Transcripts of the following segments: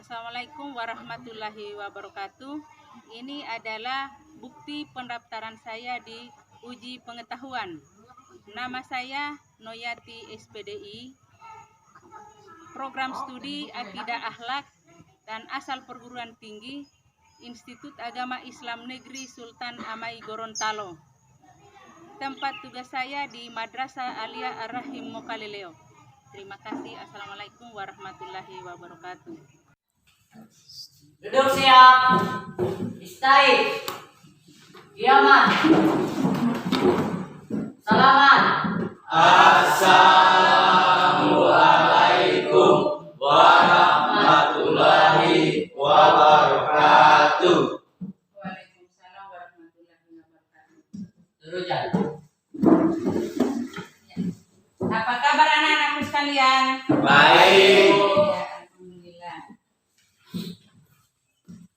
Assalamualaikum warahmatullahi wabarakatuh. Ini adalah bukti pendaftaran saya di uji pengetahuan. Nama saya Noyati SPDI, program studi Akidah Akhlak dan asal perguruan tinggi Institut Agama Islam Negeri Sultan Amai Gorontalo. Tempat tugas saya di Madrasah Alia Ar-Rahim Mokalileo. Terima kasih. Assalamualaikum warahmatullahi wabarakatuh. Duduk siap. Istai. Diaman. Salaman. Assalamualaikum warahmatullahi wabarakatuh. Waalaikumsalam warahmatullahi wabarakatuh. Terujan. Apa kabar anak-anakku sekalian? Baik. Ya, alhamdulillah.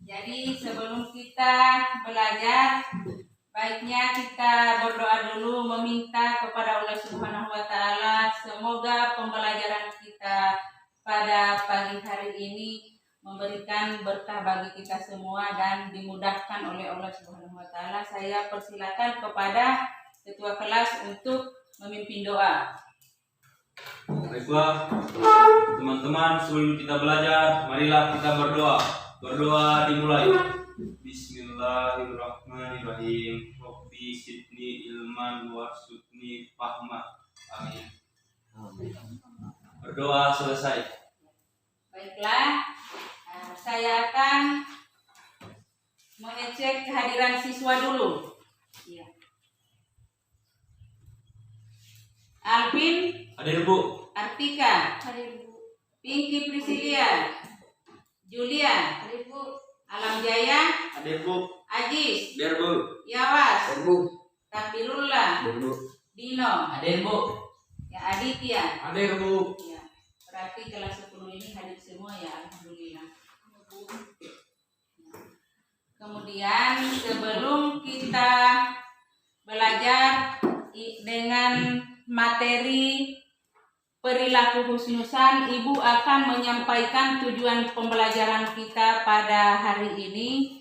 Jadi sebelum kita belajar, baiknya kita berdoa dulu meminta kepada Allah Subhanahu wa taala semoga pembelajaran kita pada pagi hari ini memberikan berkah bagi kita semua dan dimudahkan oleh Allah Subhanahu wa taala. Saya persilakan kepada ketua kelas untuk memimpin doa. Baiklah, teman-teman, sebelum kita belajar, marilah kita berdoa. Berdoa dimulai. Bismillahirrahmanirrahim. Rabbi zidni ilman warzuqni fahma. Amin. Berdoa selesai. Baiklah, saya akan mengecek kehadiran siswa dulu. Ya. Alvin, Hadir, Bu. Artika, Pinky Priscilia, Julia, Alam Jaya, Hadir, Bu. Ajis, Hadir, Bu. Yawas, Bu. Takbirullah, Hadir, Bu. Dino, Hadir, Bu. ya Aditya. Hadir, Bu. Ya, berarti kelas 10 ini hadir semua ya, alhamdulillah. Kemudian sebelum kita belajar dengan materi perilaku husnusan, Ibu akan menyampaikan tujuan pembelajaran kita pada hari ini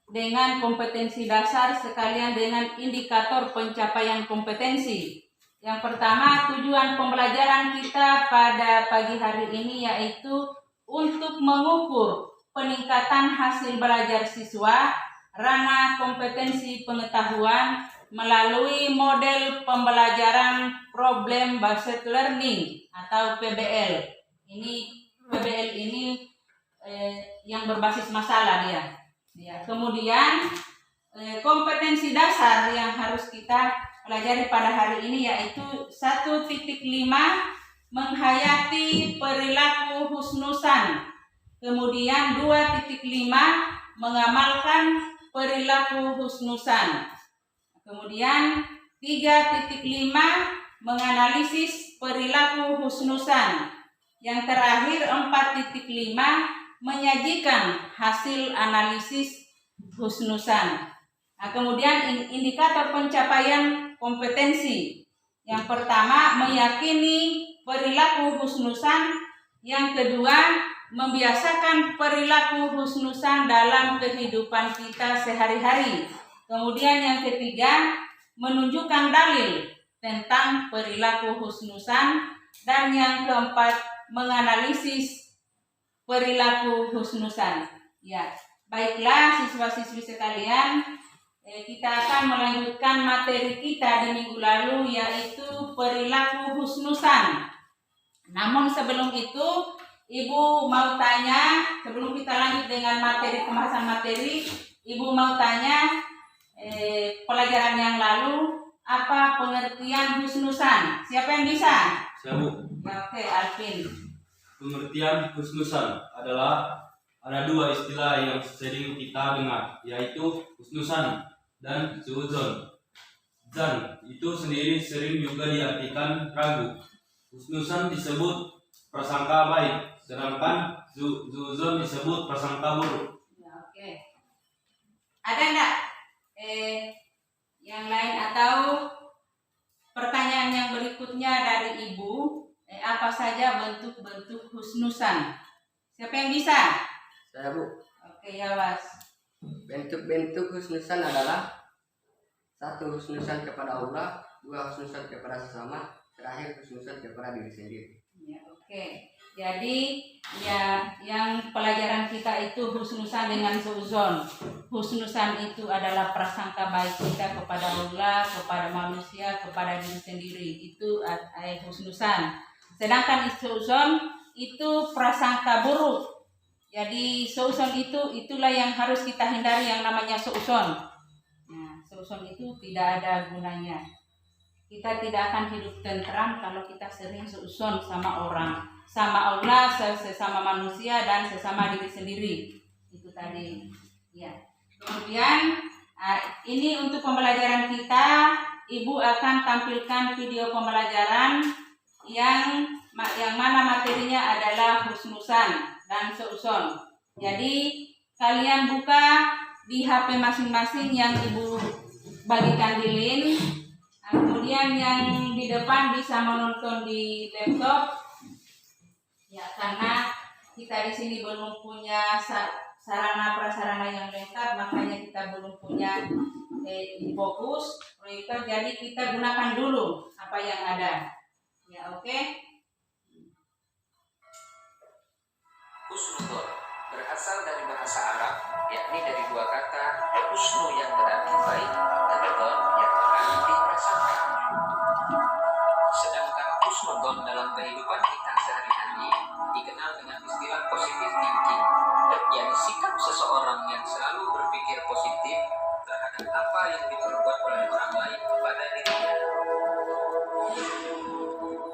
dengan kompetensi dasar sekalian dengan indikator pencapaian kompetensi. Yang pertama, tujuan pembelajaran kita pada pagi hari ini yaitu untuk mengukur peningkatan hasil belajar siswa ranah kompetensi pengetahuan melalui model pembelajaran problem based learning atau PBL. PBL ini yang berbasis masalah dia. Ya, kemudian kompetensi dasar yang harus kita pelajari pada hari ini yaitu 1.5 menghayati perilaku husnusan. Kemudian 2.5 mengamalkan perilaku husnusan. Kemudian 3.5 menganalisis perilaku husnusan. Yang terakhir 4.5 menyajikan hasil analisis husnusan. Nah, kemudian indikator pencapaian kompetensi. Yang pertama meyakini perilaku husnusan. Yang kedua membiasakan perilaku husnusan dalam kehidupan kita sehari-hari. Kemudian yang ketiga, menunjukkan dalil tentang perilaku husnusan. Dan yang keempat, menganalisis perilaku husnusan. Ya, baiklah siswa-siswi sekalian, kita akan melanjutkan materi kita di minggu lalu yaitu perilaku husnusan. Namun sebelum itu, Ibu mau tanya, sebelum kita lanjut dengan pembahasan materi, Ibu mau tanya, pelajaran yang lalu apa pengertian husnusan? Siapa yang bisa? Saya, Bu. Ya, oke, Alvin. Pengertian husnusan adalah ada dua istilah yang sering kita dengar, yaitu husnusan dan suudzon. Zan itu sendiri sering juga diartikan ragu. Husnusan disebut prasangka baik, sedangkan suudzon disebut prasangka buruk. Ya, oke. Ada enggak yang lain atau pertanyaan yang berikutnya dari Ibu? Apa saja bentuk-bentuk husnusan? Siapa yang bisa? Saya Bu. Oke, ya Was. Bentuk-bentuk husnusan adalah: 1. Husnusan kepada Allah, 2. Husnusan kepada sesama, terakhir husnusan kepada diri sendiri. Ya, oke. Jadi ya yang pelajaran kita itu husnusan dengan suuzon. Husnusan itu adalah prasangka baik kita kepada Allah, kepada manusia, kepada diri sendiri. Itu husnusan. Sedangkan suuzon itu prasangka buruk. Jadi suuzon itulah yang harus kita hindari, yang namanya suuzon. Nah, suuzon itu tidak ada gunanya. Kita tidak akan hidup tentram kalau kita sering suuzon sama orang, sama Allah, sesama manusia, dan sesama diri sendiri. Itu tadi. Ya. Kemudian ini untuk pembelajaran kita, Ibu akan tampilkan video pembelajaran yang mana materinya adalah husnusan dan suuzon. Jadi kalian buka di HP masing-masing yang Ibu bagikan di link. Kemudian yang di depan bisa menonton di laptop. Ya, karena kita di sini belum punya sarana prasarana yang lengkap, makanya kita belum punya fokus proyektor. Jadi kita gunakan dulu apa yang ada. Ya, oke. Husnudon berasal dari bahasa Arab, yakni dari dua kata husnu yang berarti baik dan don yang berarti prasangka. Sedangkan husnudon dalam kehidupan kita sehari-hari dikenal dengan istilah positive thinking, yakni sikap seseorang yang selalu berpikir positif terhadap apa yang diperbuat oleh orang lain kepada dirinya.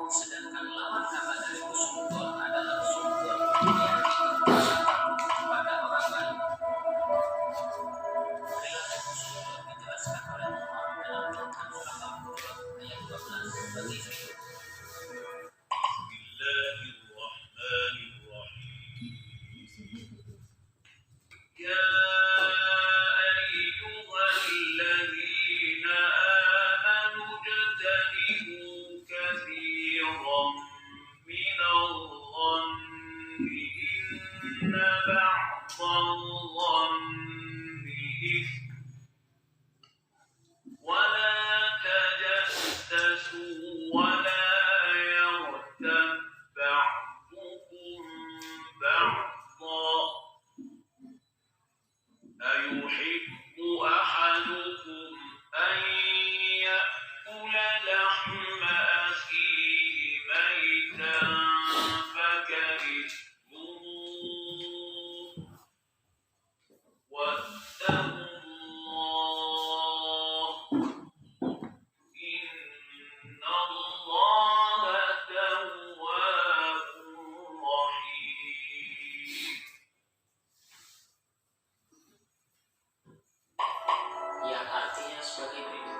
Sedangkan lawan kata dari husnudon adalah suudon, yang pada orang lain. Perilaku husnudon dijelaskan oleh Allah dalam Quran surah Al-Baqarah ayat 12 bagi berikut.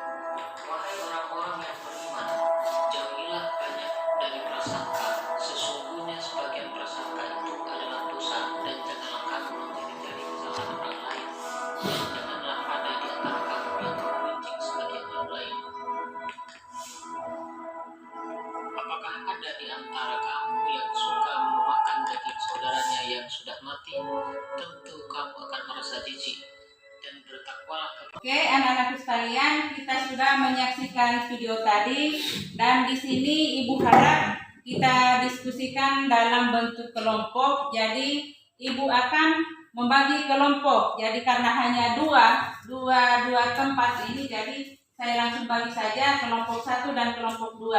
Oke, anak-anak sekalian, kita sudah menyaksikan video tadi, dan di sini Ibu harap kita diskusikan dalam bentuk kelompok. Jadi Ibu akan membagi kelompok. Jadi karena hanya dua tempat ini, jadi saya langsung bagi saja kelompok 1 dan kelompok 2.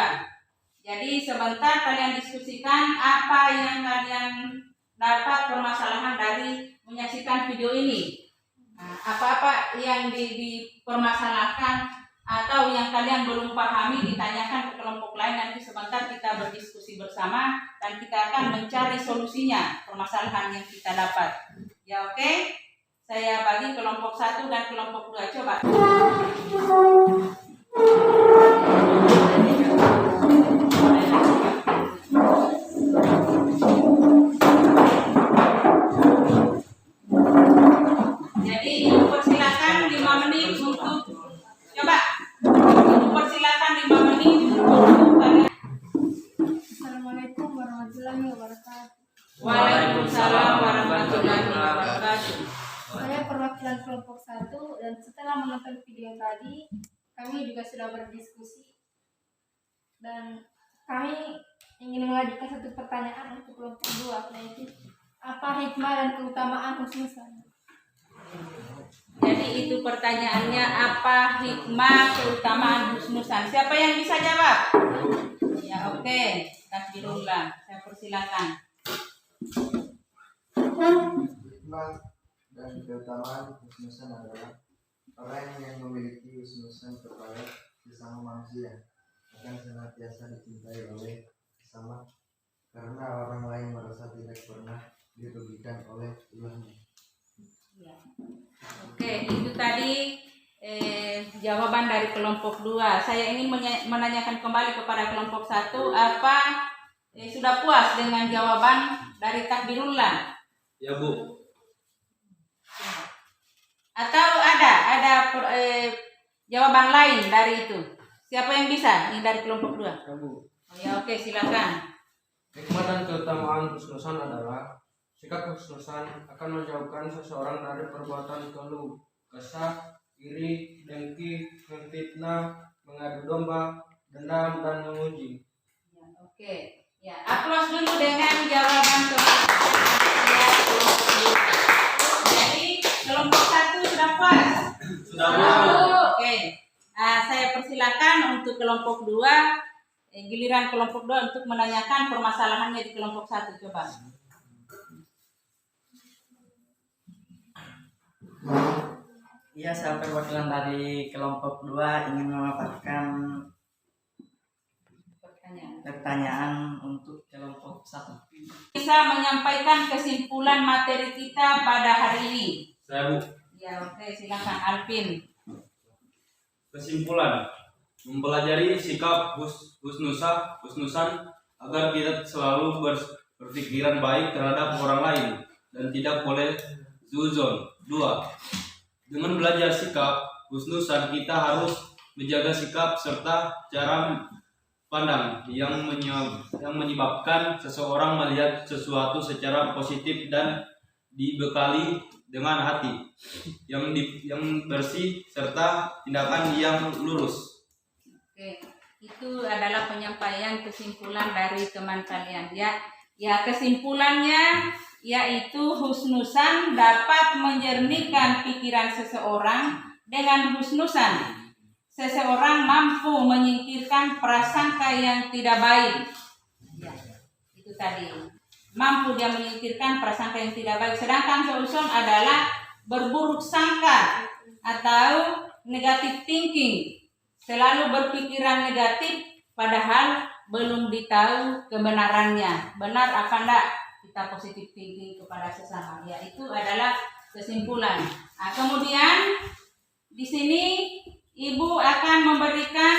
Jadi sebentar kalian diskusikan apa yang kalian dapat permasalahan dari menyaksikan video ini. Apa-apa yang dipermasalahkan atau yang kalian belum pahami ditanyakan ke kelompok lain, nanti sebentar kita berdiskusi bersama dan kita akan mencari solusinya permasalahan yang kita dapat. Ya, oke? Saya bagi kelompok 1 dan kelompok 2. Coba. Jadi persilakan 5 menit untuk coba. Persilakan 5 menit untuk kalian. Assalamualaikum warahmatullahi wabarakatuh. Waalaikumsalam warahmatullahi wabarakatuh. perwakilan kelompok 1 dan setelah menonton video tadi, kami juga sudah berdiskusi dan kami ingin mengajukan satu pertanyaan untuk kelompok 2, yaitu apa hikmah dan keutamaan husnudzan? Jadi itu pertanyaannya, apa hikmah keutamaan husnudzan? Siapa yang bisa jawab? Ya oke, takbirullah. Saya persilakan. Hikmah dan keutamaan husnudzan adalah orang yang memiliki husnudzan kepada sesama manusia akan senantiasa dicintai oleh sesama karena orang lain merasa tidak pernah dirugikan oleh ulahnya. Ya. Oke, itu tadi jawaban dari kelompok 2. Saya ingin menanyakan kembali kepada kelompok 1, apa sudah puas dengan jawaban dari takbirullah? Ya Bu. Atau ada jawaban lain dari itu? Siapa yang bisa? Ini dari kelompok 2. Ya Bu. Oh, ya oke, silakan. Hikmah dan keutamaan husnudzan adalah sikap husnudzan akan menjauhkan seseorang dari perbuatan keluh, kesah, iri, dengki, memfitnah, mengadu domba, dendam, dan memuji. Ya, oke. Ya, aplaus dulu dengan jawaban kelompok 2. Jadi kelompok 1 sudah puas. Sudah Bu. Oke. Saya persilakan untuk kelompok 2, giliran kelompok 2 untuk menanyakan permasalahannya di kelompok 1. Coba. Iya, saya perwakilan dari kelompok 2 ingin memaparkan pertanyaan untuk kelompok 1. Bisa menyampaikan kesimpulan materi kita pada hari ini. Saya Bu. Ya, oke, silakan Alvin. Kesimpulan, mempelajari sikap husnudzan agar kita selalu berpikiran baik terhadap orang lain dan tidak boleh suudzon. 2. Dengan belajar sikap husnudzan, kita harus menjaga sikap serta cara pandang yang menyebabkan seseorang melihat sesuatu secara positif dan dibekali dengan hati yang bersih serta tindakan yang lurus. Oke, itu adalah penyampaian kesimpulan dari teman kalian ya. Ya, kesimpulannya yaitu husnudzan dapat menjernihkan pikiran seseorang. Dengan husnudzan seseorang mampu menyingkirkan prasangka yang tidak baik. Ya, itu tadi. Mampu dia menyingkirkan prasangka yang tidak baik. Sedangkan suudzon adalah berburuk sangka atau negative thinking. Selalu berpikiran negatif padahal belum ditahu kebenarannya. Benar apa enggak kita positive thinking kepada sesama? Ya, itu adalah kesimpulan. Nah, kemudian di sini Ibu akan memberikan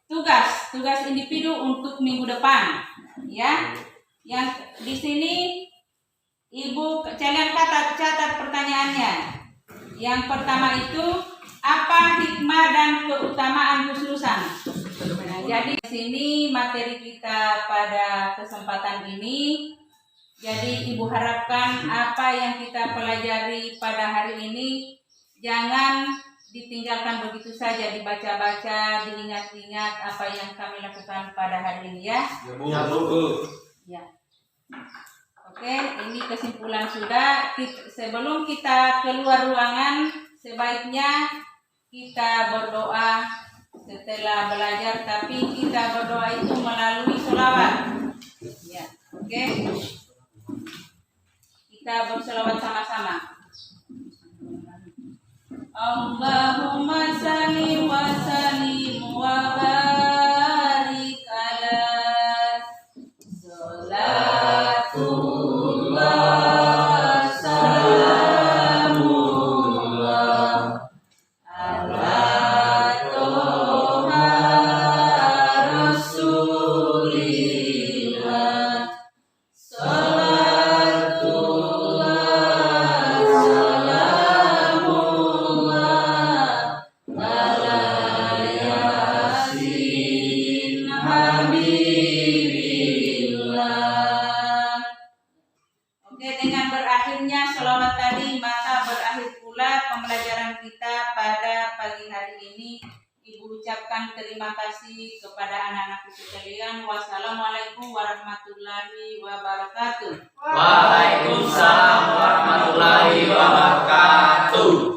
tugas individu untuk minggu depan, ya. Yang di sini Ibu kalian catat pertanyaannya. Yang pertama itu apa hikmah dan keutamaan husnudzan? Nah, jadi di sini materi kita pada kesempatan ini. Jadi Ibu harapkan apa yang kita pelajari pada hari ini jangan ditinggalkan begitu saja, dibaca-baca, diingat-ingat apa yang kami lakukan pada hari ini ya. Ya Bu. Ya. Oke, ini kesimpulan sudah. Sebelum kita keluar ruangan, sebaiknya kita berdoa setelah belajar, tapi kita berdoa itu melalui sholawat. Ya, oke. Kita berselawat sama-sama. Allahumma salli wa sallim wa barik ala salatullah salamullah ala toha rasulillah salatullah salamullah ala yasin habibillah. Oke, dengan berakhirnya akhirnya sholawat tadi, maka berakhir pula pembelajaran kita pada pagi hari ini. Ibu ucapkan terima kasih kepada anak-anakku sekalian. Wassalamualaikum warahmatullahi wabarakatuh. Waalaikumsalam warahmatullahi wabarakatuh.